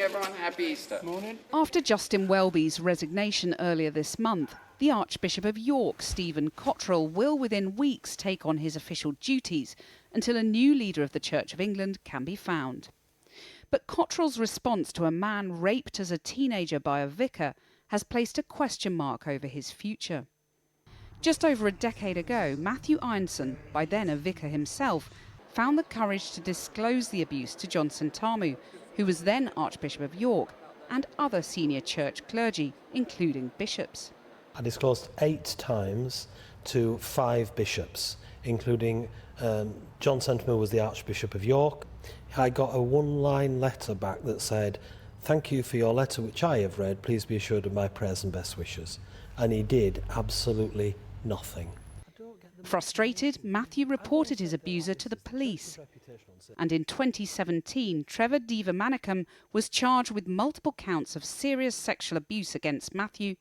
everyone. Happy Easter. Morning. After Justin Welby's resignation earlier this month, the Archbishop of York, Lord Cottrell, will within weeks take on his official duties until a new leader of the Church of England can be found. But Cottrell's response to a man raped as a teenager by a vicar has placed a question mark over his future. Just over a decade ago, Matthew Ironson, by then a vicar himself, found the courage to disclose the abuse to John Sentamu, who was then Archbishop of York, and other senior church clergy, including bishops. I disclosed 8 times to 5 bishops, including John Sentamu was the Archbishop of York. I got a one-line letter back that said, "Thank you for your letter which I have read, please be assured of my prayers and best wishes." And he did absolutely nothing. Frustrated, Matthew reported his abuser to the police. And in 2017, Trevor Devamanicum was charged with multiple counts of serious sexual abuse against Matthew,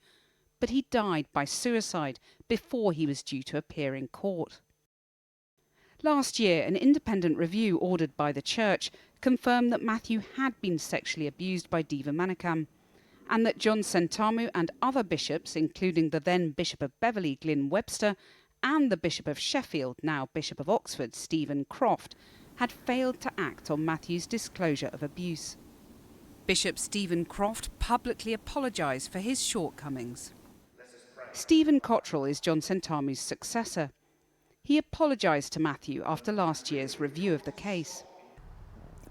but he died by suicide before he was due to appear in court. Last year, an independent review ordered by the Church confirmed that Matthew had been sexually abused by Devamanicum, and that John Sentamu and other bishops, including the then Bishop of Beverley, Glyn Webster, and the Bishop of Sheffield, now Bishop of Oxford, Stephen Croft, had failed to act on Matthew's disclosure of abuse. Bishop Stephen Croft publicly apologised for his shortcomings. Stephen Cottrell is John Sentamu's successor. He apologised to Matthew after last year's review of the case.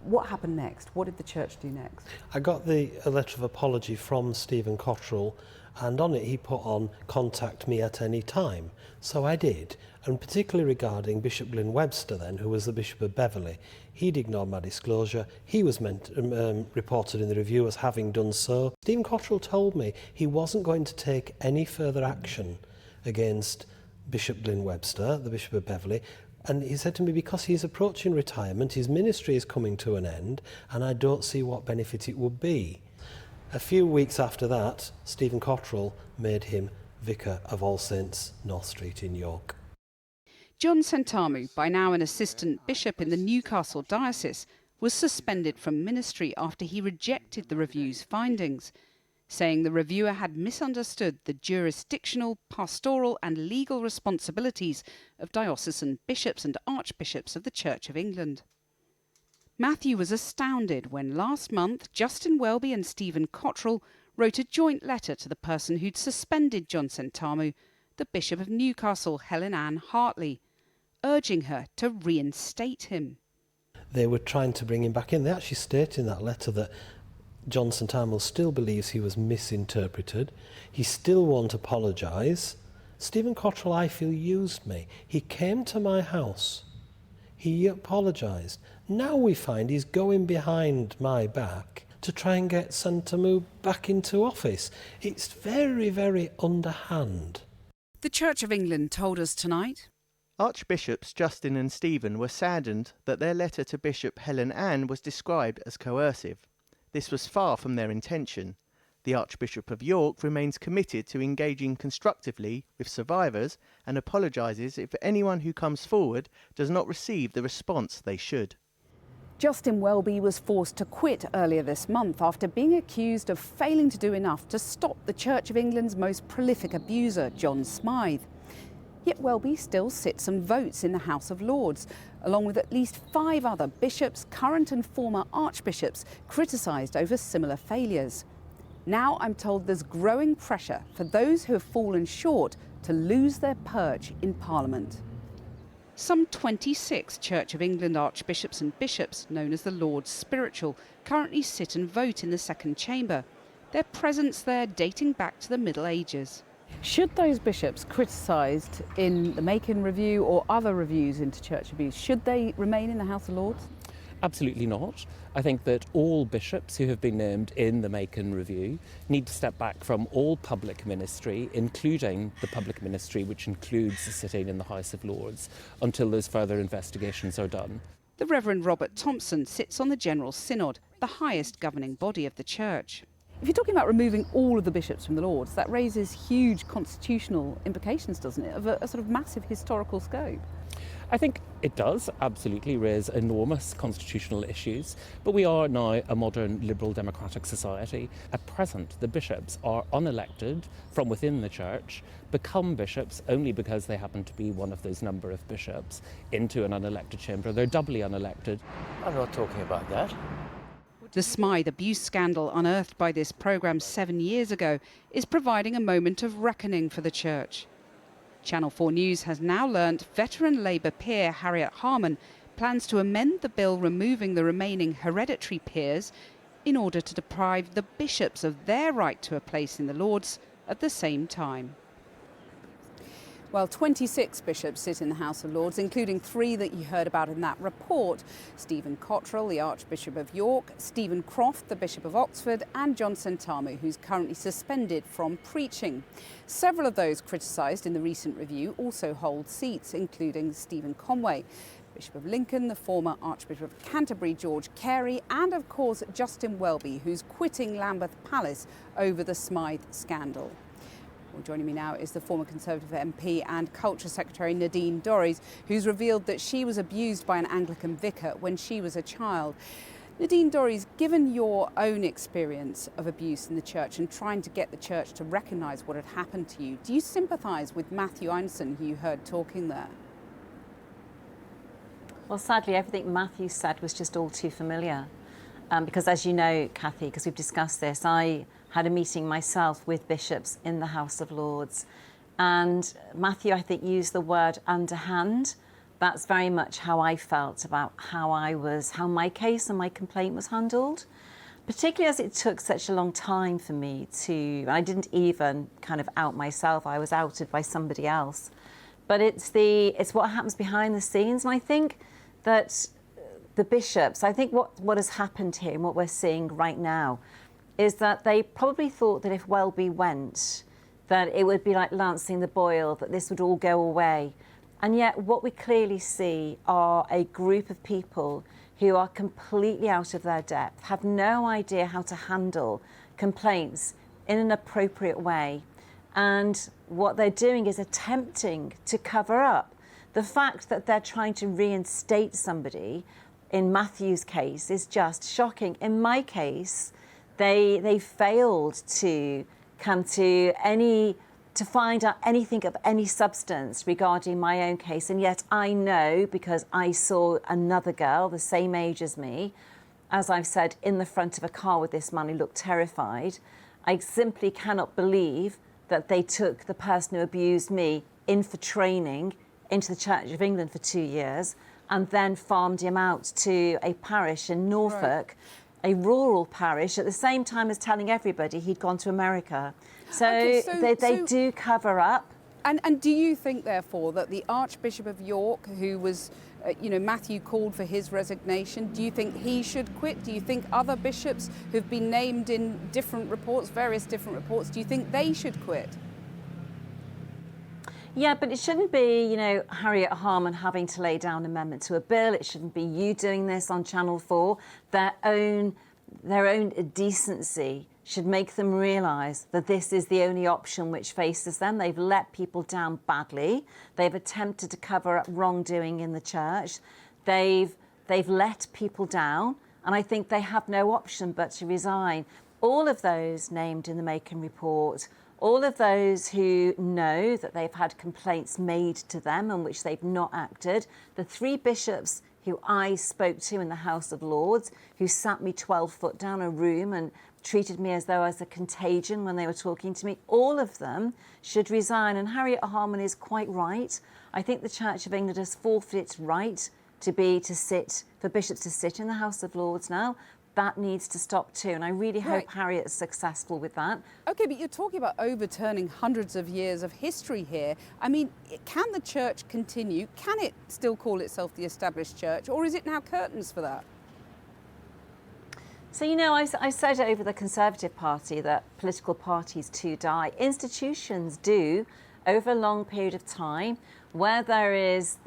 What happened next? What did the Church do next? I got a letter of apology from Stephen Cottrell, and on it he put on, "Contact me at any time." So I did, and particularly regarding Bishop Glyn Webster then, who was the Bishop of Beverley. He'd ignored my disclosure. He was reported in the review as having done so. Stephen Cottrell told me he wasn't going to take any further action against Bishop Glyn Webster, the Bishop of Beverley, and he said to me, because he's approaching retirement, his ministry is coming to an end, and I don't see what benefit it would be. A few weeks after that, Stephen Cottrell made him Vicar of All Saints, North Street in York. John Sentamu, by now an assistant bishop in the Newcastle diocese, was suspended from ministry after he rejected the review's findings, saying the reviewer had misunderstood the jurisdictional, pastoral and legal responsibilities of diocesan bishops and archbishops of the Church of England. Matthew was astounded when last month Justin Welby and Stephen Cottrell wrote a joint letter to the person who'd suspended John Sentamu, the Bishop of Newcastle, Helen Ann Hartley, urging her to reinstate him. They were trying to bring him back in. They actually state in that letter that John Sentamu still believes he was misinterpreted. He still won't apologise. Stephen Cottrell, I feel, used me. He came to my house. He apologised. Now we find he's going behind my back to try and get Sentamu back into office. It's very, very underhand. The Church of England told us tonight. Archbishops Justin and Stephen were saddened that their letter to Bishop Helen Ann was described as coercive. This was far from their intention. The Archbishop of York remains committed to engaging constructively with survivors and apologises if anyone who comes forward does not receive the response they should. Justin Welby was forced to quit earlier this month after being accused of failing to do enough to stop the Church of England's most prolific abuser, John Smythe. Yet Welby still sits and votes in the House of Lords, along with at least 5 other bishops, current and former archbishops, criticised over similar failures. Now I'm told there's growing pressure for those who have fallen short to lose their perch in Parliament. Some 26 Church of England archbishops and bishops, known as the Lords Spiritual, currently sit and vote in the second chamber, their presence there dating back to the Middle Ages. Should those bishops criticised in the Macon Review or other reviews into church abuse, should they remain in the House of Lords? Absolutely not. I think that all bishops who have been named in the Macon Review need to step back from all public ministry, including the public ministry which includes sitting in the House of Lords, until those further investigations are done. The Reverend Robert Thompson sits on the General Synod, the highest governing body of the Church. If you're talking about removing all of the bishops from the Lords, that raises huge constitutional implications, doesn't it, of a sort of massive historical scope? I think it does absolutely raise enormous constitutional issues, but we are now a modern liberal democratic society. At present, the bishops are unelected from within the church, become bishops only because they happen to be one of those number of bishops into an unelected chamber. They're doubly unelected. I'm not talking about that. The Smythe abuse scandal unearthed by this programme 7 years ago is providing a moment of reckoning for the church. Channel 4 News has now learnt veteran Labour peer Harriet Harman plans to amend the bill removing the remaining hereditary peers in order to deprive the bishops of their right to a place in the Lords at the same time. Well, 26 bishops sit in the House of Lords, including 3 that you heard about in that report. Stephen Cottrell, the Archbishop of York, Stephen Croft, the Bishop of Oxford, and John Sentamu, who's currently suspended from preaching. Several of those criticised in the recent review also hold seats, including Stephen Conway, Bishop of Lincoln, the former Archbishop of Canterbury, George Carey, and of course Justin Welby, who's quitting Lambeth Palace over the Smythe scandal. Well, joining me now is the former Conservative MP and Culture Secretary Nadine Dorries, who's revealed that she was abused by an Anglican vicar when she was a child. Nadine Dorries, given your own experience of abuse in the church and trying to get the church to recognise what had happened to you, do you sympathise with Matthew Einson, who you heard talking there? Well, sadly, everything Matthew said was just all too familiar. Because as you know, Kathy, because we've discussed this, I had a meeting myself with bishops in the House of Lords. And Matthew, I think, used the word underhand. That's very much how I felt about how my case and my complaint was handled. Particularly as it took such a long time for me I didn't even kind of out myself, I was outed by somebody else. But it's what happens behind the scenes. And I think that the bishops, I think what has happened here and what we're seeing right now is that they probably thought that if Welby went, that it would be like lancing the boil, that this would all go away. And yet what we clearly see are a group of people who are completely out of their depth, have no idea how to handle complaints in an appropriate way. And what they're doing is attempting to cover up the fact that they're trying to reinstate somebody. In Matthew's case is just shocking. In my case, they failed to come to find out anything of any substance regarding my own case. And yet I know, because I saw another girl the same age as me, as I've said, in the front of a car with this man who looked terrified. I simply cannot believe that they took the person who abused me in for training into the Church of England for 2 years and then farmed him out to a parish in Norfolk, a rural parish, at the same time as telling everybody he'd gone to America. So, they do cover up. And do you think, therefore, that the Archbishop of York, who was, Matthew called for his resignation, do you think he should quit? Do you think other bishops who've been named in different reports, various different reports, do you think they should quit? Yeah, but it shouldn't be, Harriet Harman having to lay down an amendment to a bill. It shouldn't be you doing this on Channel 4. Their own decency should make them realise that this is the only option which faces them. They've let people down badly. They've attempted to cover up wrongdoing in the church. They've let people down, and I think they have no option but to resign. All of those named in the Macon report, all of those who know that they've had complaints made to them on which they've not acted, the 3 bishops who I spoke to in the House of Lords, who sat me 12 foot down a room and treated me as though I was a contagion when they were talking to me, all of them should resign. And Harriet Harman is quite right. I think the Church of England has forfeited its right for bishops to sit in the House of Lords now. That needs to stop too, and I really hope Harriet is successful with that. OK, but you're talking about overturning hundreds of years of history here. I mean, can the church continue? Can it still call itself the established church, or is it now curtains for that? So, I said over the Conservative Party that political parties too die. Institutions do, over a long period of time, where there is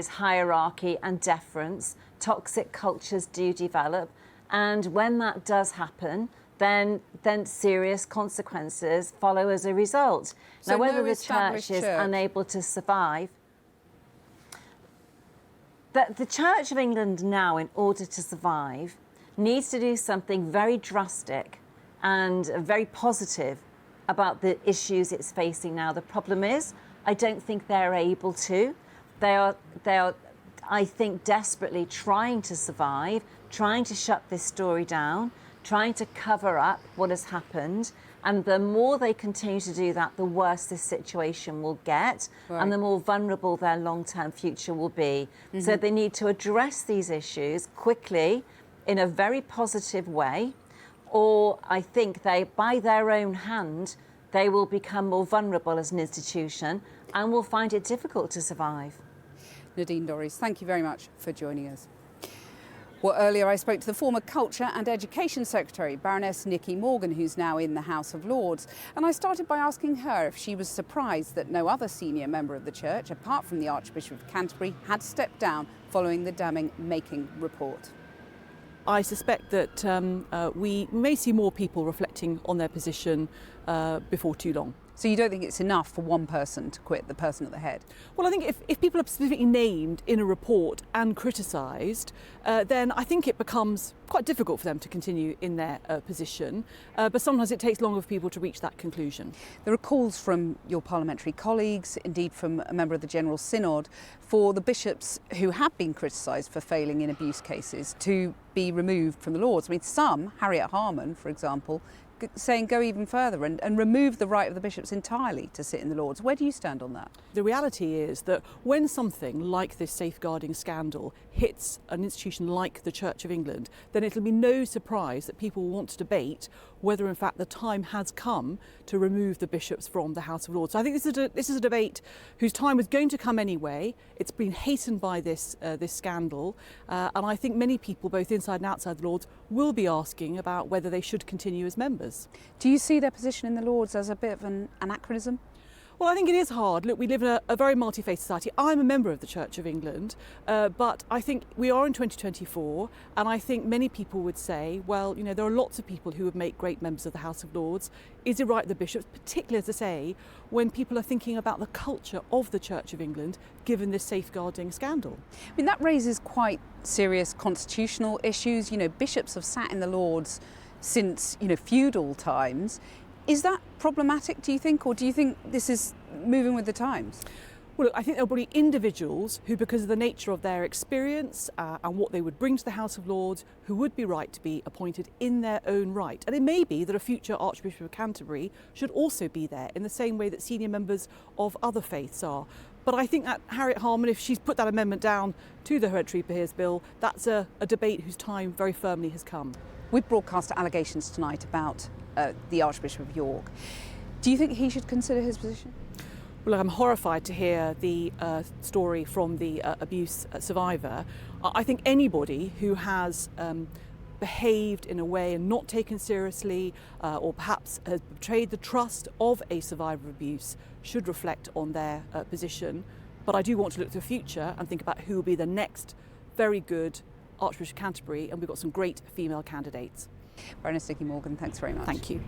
hierarchy and deference, toxic cultures do develop. And when that does happen, then serious consequences follow as a result. So now, whether no the church is unable to survive, That the Church of England now, in order to survive, needs to do something very drastic and very positive about the issues it's facing now. The problem is, I don't think they're able to. They are, I think, desperately trying to survive, trying to shut this story down, trying to cover up what has happened. And the more they continue to do that, the worse this situation will get, right, and the more vulnerable their long-term future will be. Mm-hmm. So they need to address these issues quickly in a very positive way, or I think they, by their own hand, they will become more vulnerable as an institution and will find it difficult to survive. Nadine Dorries, thank you very much for joining us. Well, earlier I spoke to the former Culture and Education Secretary, Baroness Nicky Morgan, who's now in the House of Lords. And I started by asking her if she was surprised that no other senior member of the Church, apart from the Archbishop of Canterbury, had stepped down following the damning Making report. I suspect that we may see more people reflecting on their position before too long. So you don't think it's enough for one person to quit, the person at the head? Well, I think if people are specifically named in a report and criticised, then I think it becomes quite difficult for them to continue in their position. But sometimes it takes longer for people to reach that conclusion. There are calls from your parliamentary colleagues, indeed from a member of the General Synod, for the bishops who have been criticised for failing in abuse cases to be removed from the Lords. I mean, some, Harriet Harman, for example, saying go even further and remove the right of the bishops entirely to sit in the Lords. Where do you stand on that? The reality is that when something like this safeguarding scandal hits an institution like the Church of England, then it'll be no surprise that people will want to debate whether in fact the time has come to remove the bishops from the House of Lords. So I think this is a debate whose time was going to come anyway. It's been hastened by this scandal, and I think many people, both inside and outside the Lords, will be asking about whether they should continue as members. Do you see their position in the Lords as a bit of an anachronism? Well, I think it is hard. Look, we live in a very multi-faith society. I'm a member of the Church of England, but I think we are in 2024, and I think many people would say, well, you know, there are lots of people who would make great members of the House of Lords. Is it right the bishops, particularly, as I say, when people are thinking about the culture of the Church of England, given this safeguarding scandal? I mean, that raises quite serious constitutional issues. You know, bishops have sat in the Lords since, you know, feudal times. Is that problematic, do you think, or do you think this is moving with the times? Well, look, I think there will be individuals who, because of the nature of their experience and what they would bring to the House of Lords, who would be right to be appointed in their own right. And it may be that a future Archbishop of Canterbury should also be there in the same way that senior members of other faiths are. But I think that Harriet Harman, if she's put that amendment down to the Hereditary Peers Bill, that's a debate whose time very firmly has come. We've broadcast allegations tonight about the Archbishop of York. Do you think he should consider his position? Well, I'm horrified to hear the story from the abuse survivor. I think anybody who has behaved in a way and not taken seriously or perhaps has betrayed the trust of a survivor of abuse should reflect on their position. But I do want to look to the future and think about who will be the next very good Archbishop of Canterbury, and we've got some great female candidates. Baroness Nicky Morgan, thanks very much. Thank you.